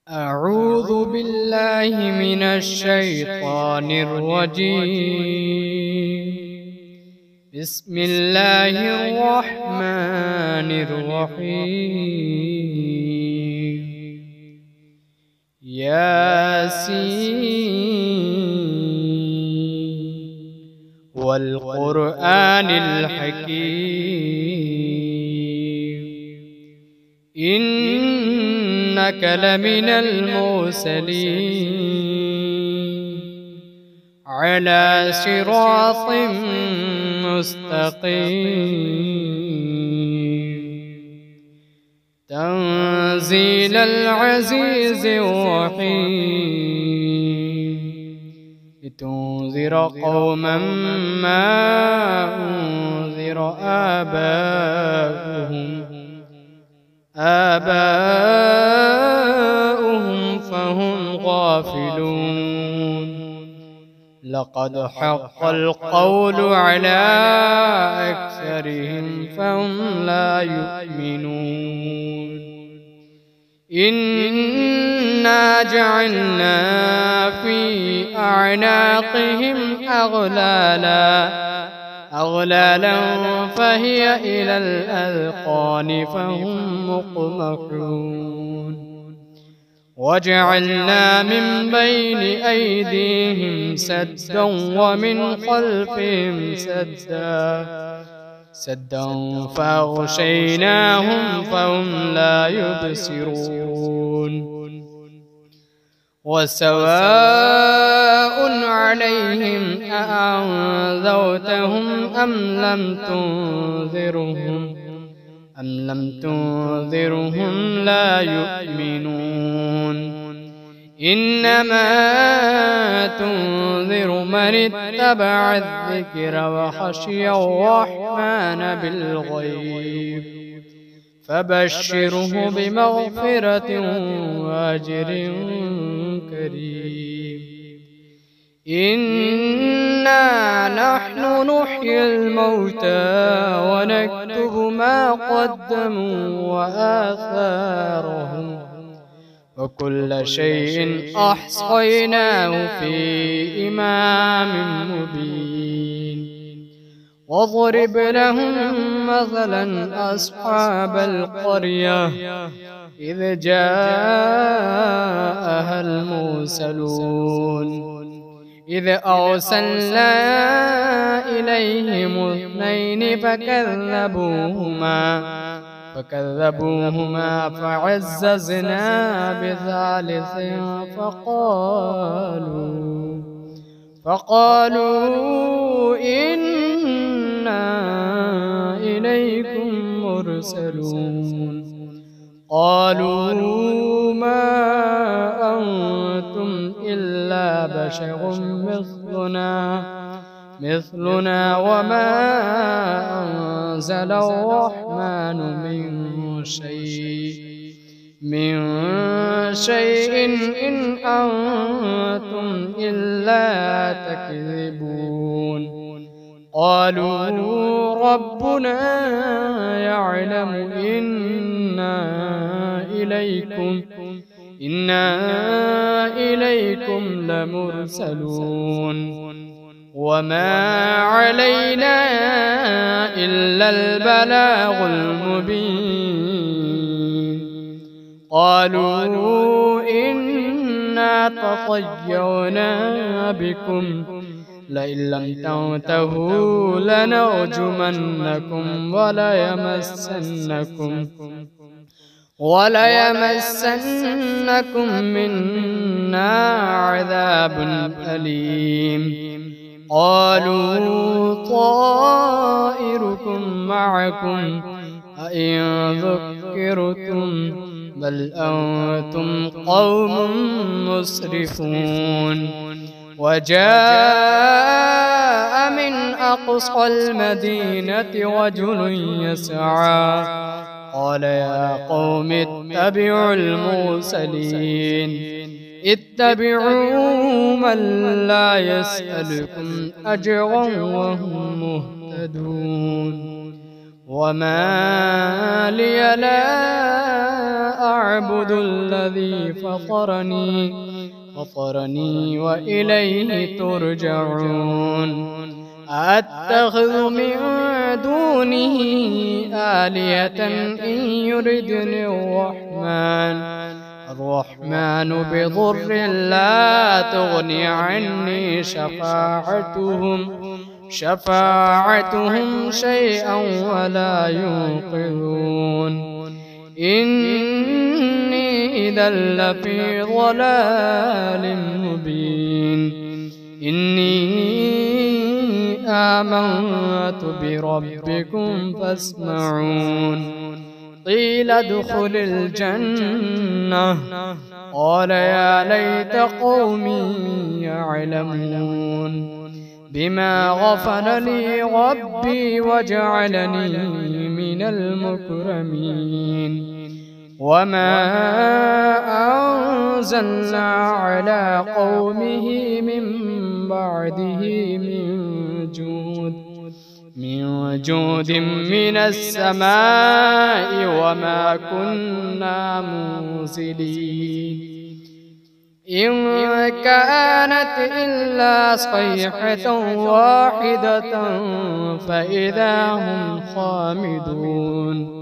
أعوذ بالله من الشيطان الرجيم. بسم الله الرحمن الرحيم. ياسين والقرآن الحكيم إنك لمن المرسلين على صراط مستقيم تنزيل العزيز الرحيم لتنذر قوما ما أنذر آباؤهم فهم غافلون. لقد حق القول على أكثرهم فهم لا يؤمنون. إنا جعلنا في أعناقهم أغلالا فهي إلى الأذقان فهم مقمحون. وجعلنا من بين أيديهم سدا ومن خلفهم سدا فأغشيناهم فهم لا يبصرون. وسواء عليهم أأنذرتهم أم لم تنذرهم لا يؤمنون. إنما تنذر من اتبع الذكر وخشي الرحمن بالغيب فبشره بمغفرة وأجر كريم. إنا نحن نحيي الموتى ونكتب ما قدموا وآثارهم وكل شيء أحصيناه في إمام مبين. واضرب لهم مثلا أصحاب القرية إذ جاءها المرسلون إذ أرسلنا إليهم اثنين فكذبوهما فعززنا بثالث فقالوا إنا إليكم مرسلون. قالوا ما أنتم إلا بشر مثلنا وما أنزل الرحمن من شيء إن أنتم إلا تكذبون. قالوا ربنا يعلم إنا إليكم لمرسلون وما علينا إلا البلاغ المبين. قالوا إنا تطيرنا بكم لئن لم تنتهوا لنرجمنكم وليمسنكم منا عذاب أليم. قالوا طائركم معكم أئن ذكرتم بل أنتم قوم مسرفون. وجاء من أقصى المدينة رجل يسعى قال يا قوم اتبعوا المرسلين اتبعوا من لا يسألكم أجرا وهم مهتدون. وما لي لا أعبد الذي فطرني وإليه ترجعون أتخذ من دونه آلهة إن يردني الرحمن بضر لا تغني عني شفاعتهم شيئا ولا ينقذون إني إذا لفي ضلال مبين إني آمنت بربكم فاسمعون قيل ادخل الجنة قال يا ليت قومي يعلمون بما غفر لي ربي وجعلني من المكرمين وما أنزلنا على قومه من بعده من جود من السماء وما كنا منزلين إن كانت إلا صيحة واحدة فإذا هم خامدون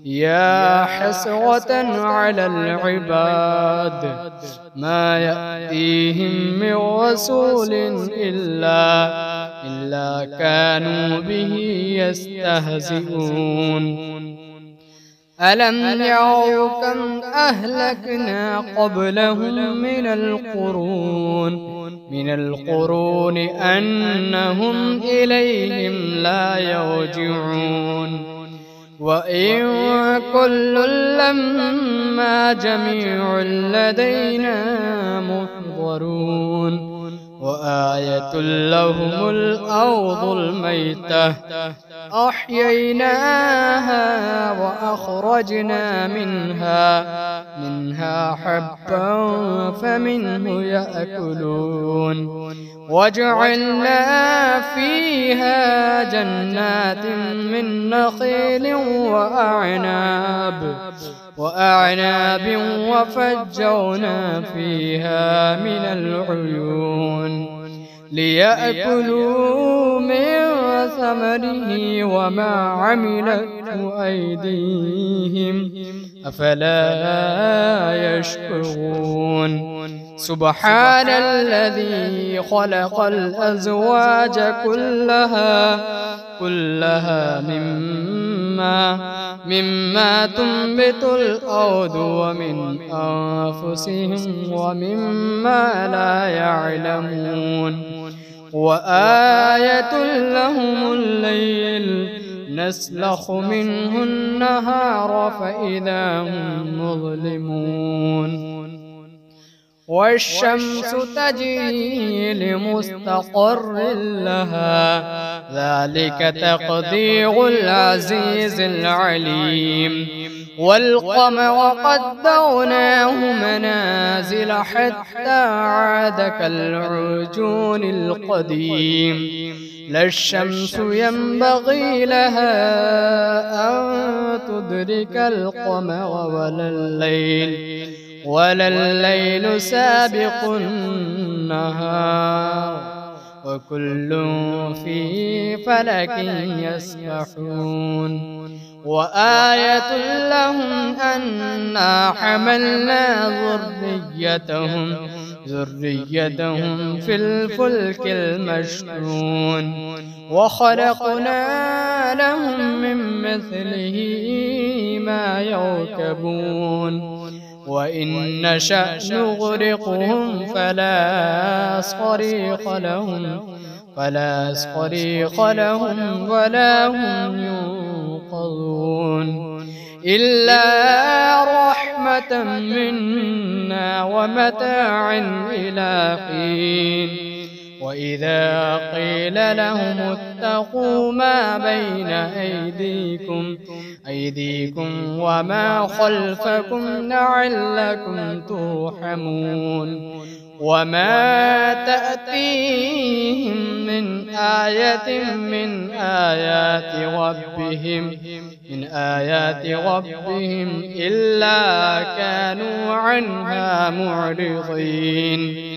يا حسرة على العباد ما يأتيهم من رسول إلا كانوا به يستهزئون ألم يروا كم أهلكنا قبلهم من القرون أنهم إليهم لا يرجعون وإن كل لما جميع لدينا محضرون وآية لهم الأرض الميتة أحييناها وأخرجنا منها حبا فمنه يأكلون وجعلنا فيها جنات من نخيل وأعناب وفجرنا فيها من العيون ليأكلوا من ثمره وما عملته أيديهم أفلا يشكرون سبحان الذي خلق الأزواج كلها مما تنبت الأرض ومن أنفسهم ومما لا يعلمون وآية لهم الليل نسلخ منه النهار فإذا هم مظلمون والشمس تجري لمستقر لها ذلك تقدير العزيز العليم والقمر قدرناه منازل حتى عاد كالعرجون القديم لا الشمس ينبغي لها أن تدرك القمر ولا الليل سابق النهار وكل في فلك يسبحون وآية لهم أنا حملنا ذريتهم في الفلك المشحون وخلقنا لهم من مثله ما يركبون وإن نشأ نغرقهم فلا صريخ لهم ولا هم ينقذون إلا رحمة منا ومتاعا إلى حين وإذا قيل لهم اتقوا ما بين أيديكم وما خلفكم لعلكم ترحمون وما تأتيهم من آية من آيات ربهم إلا كانوا عنها معرضين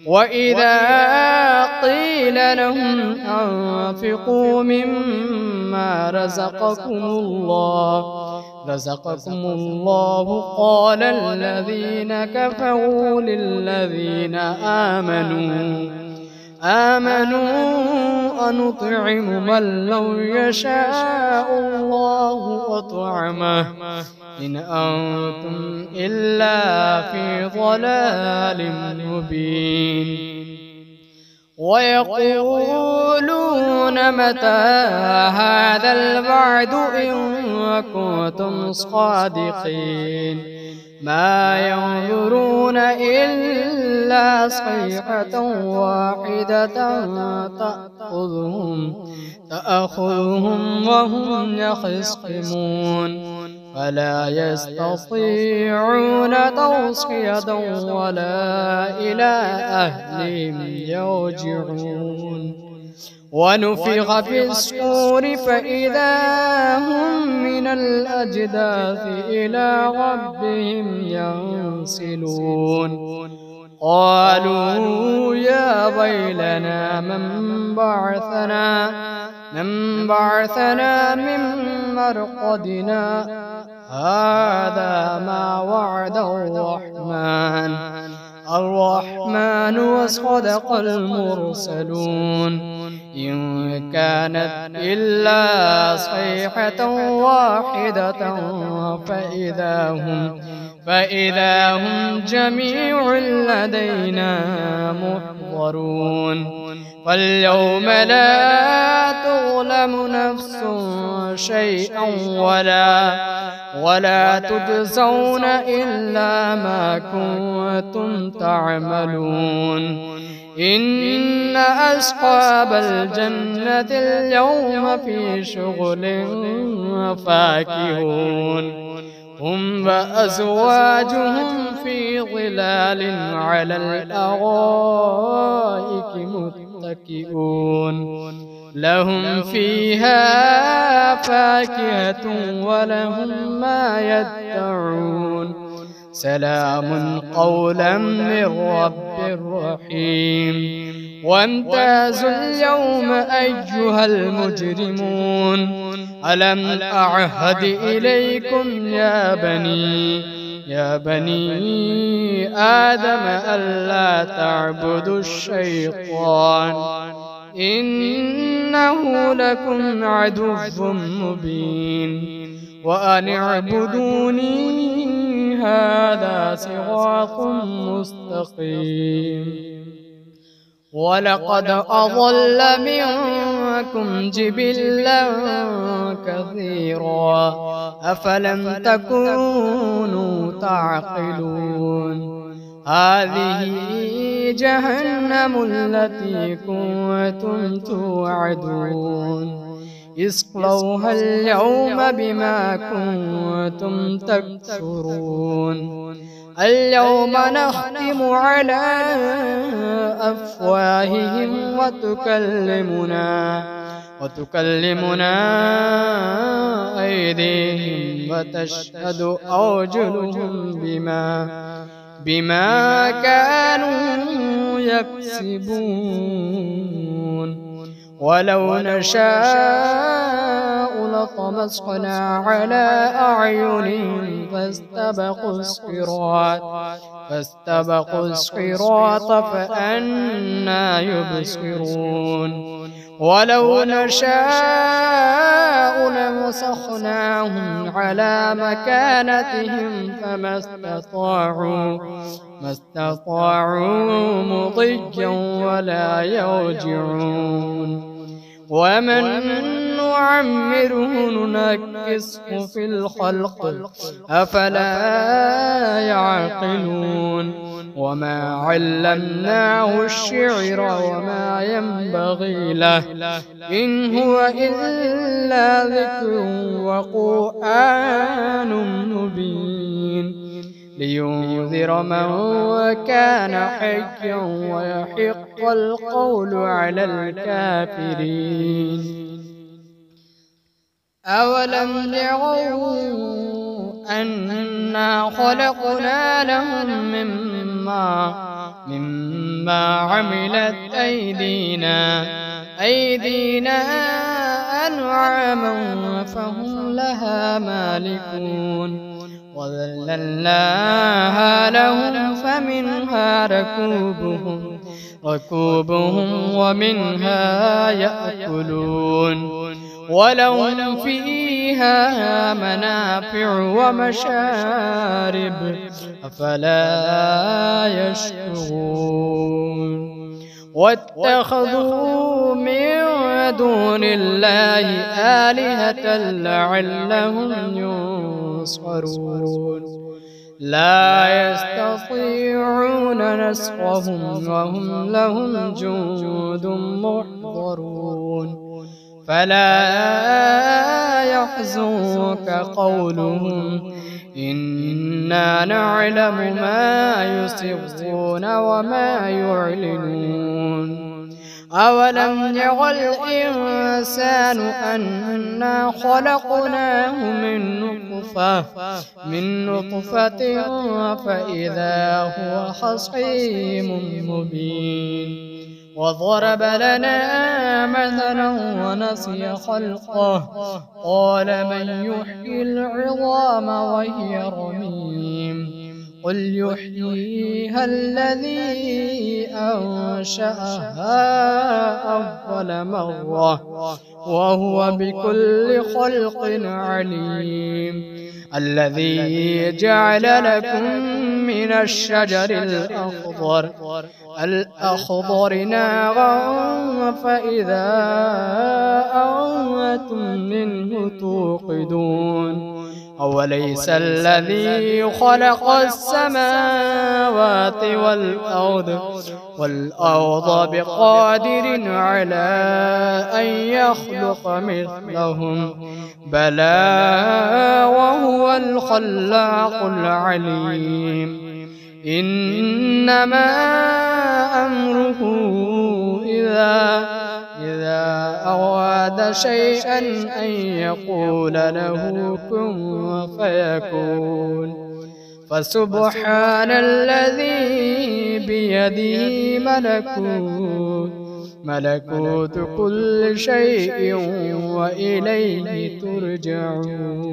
وإذا قيل لهم أنفقوا مما رزقكم الله قال الذين كفروا للذين آمنوا أنطعم من لو يشاء الله أطعمه إن أنتم إلا في ضلال مبين ويقولون متى هذا الوعد إن كنتم صادقين ما ينظرون إلا صيحة واحدة تأخذهم وهم يخصمون فلا يستطيعون توصية ولا إلى أهلهم يرجعون ونفخ في الصور فإذا هم من الأجداث إلى ربهم ينسلون قالوا يا ويلنا من بعثنا من مرقدنا هذا ما وعد الرحمن وصدق المرسلون إن كانت إلا صيحة واحدة فإذا هم جميع لدينا محضرون فاليوم لا تظلم نفس شيئا ولا تجزون إلا ما كنتم تعملون إن أصحاب الجنة اليوم في شغل فاكهون هم وأزواجهم في ظلال على الأرائك متكئون لهم فيها فاكهة ولهم ما يدعون سلام قولا من رب رحيم وامتازوا اليوم أيها المجرمون ألم أعهد إليكم يا بني آدم ألا تعبدوا الشيطان إنه لكم عدو مبين وأن اعبدوني هذا صراط مستقيم ولقد أضل منكم جبلا كثيرا أفلم تكونوا تعقلون هذه جهنم التي كنتم توعدون اصلوها اليوم بما كنتم تكفرون اليوم نختم على أفواههم وتكلمنا أيديهم وتشهد أرجلهم بما كانوا يكسبون ولو نشاء لطمسنا على أعينهم فاستبقوا الصراط فأنى يبصرون ولو نشاء لمسخناهم على مكانتهم فما استطاعوا مضيا ولا يرجعون ومن نعمره ننكسه في الخلق أفلا يعقلون وما علمناه الشعر وما ينبغي له إن هو إلا ذكر وقرآن مبين لينذر من كان حيا ويحق القول على الكافرين أولم يروا أنا خلقنا لهم مما عملت أيدينا أنعاما فهم لها مالكون وذللناها لهم فمنها ركوبهم ومنها يأكلون ولهم فيها منافع ومشارب أفلا يشكرون واتخذوا من دون الله آلهة لعلهم ينصرون لا يستطيعون نصرهم وهم لهم جند محضرون فلا يحزنك قولهم إنا نعلم ما يسرون وما يعلنون أولم ير الإنسان أنا خلقناه من نطفة فإذا هو خصيم مبين وضرب لنا مثلا ونسي خلقه قال من يحيي العظام وهي رميم قل يحييها الذي أنشأها أول مرة وهو بكل خلق عليم الذي جعل لكم من الشجر الأخضر نارا فإذا أنتم منه توقدون أوليس الذي خلق السماوات والأرض بقادر على أن يخلق مثلهم بلى وهو الخلاق العليم إنما أمره إذا أراد شيئا أن يقول له كن فيكون فسبحان الذي بيده ملكوت كل شيء وإليه ترجعون.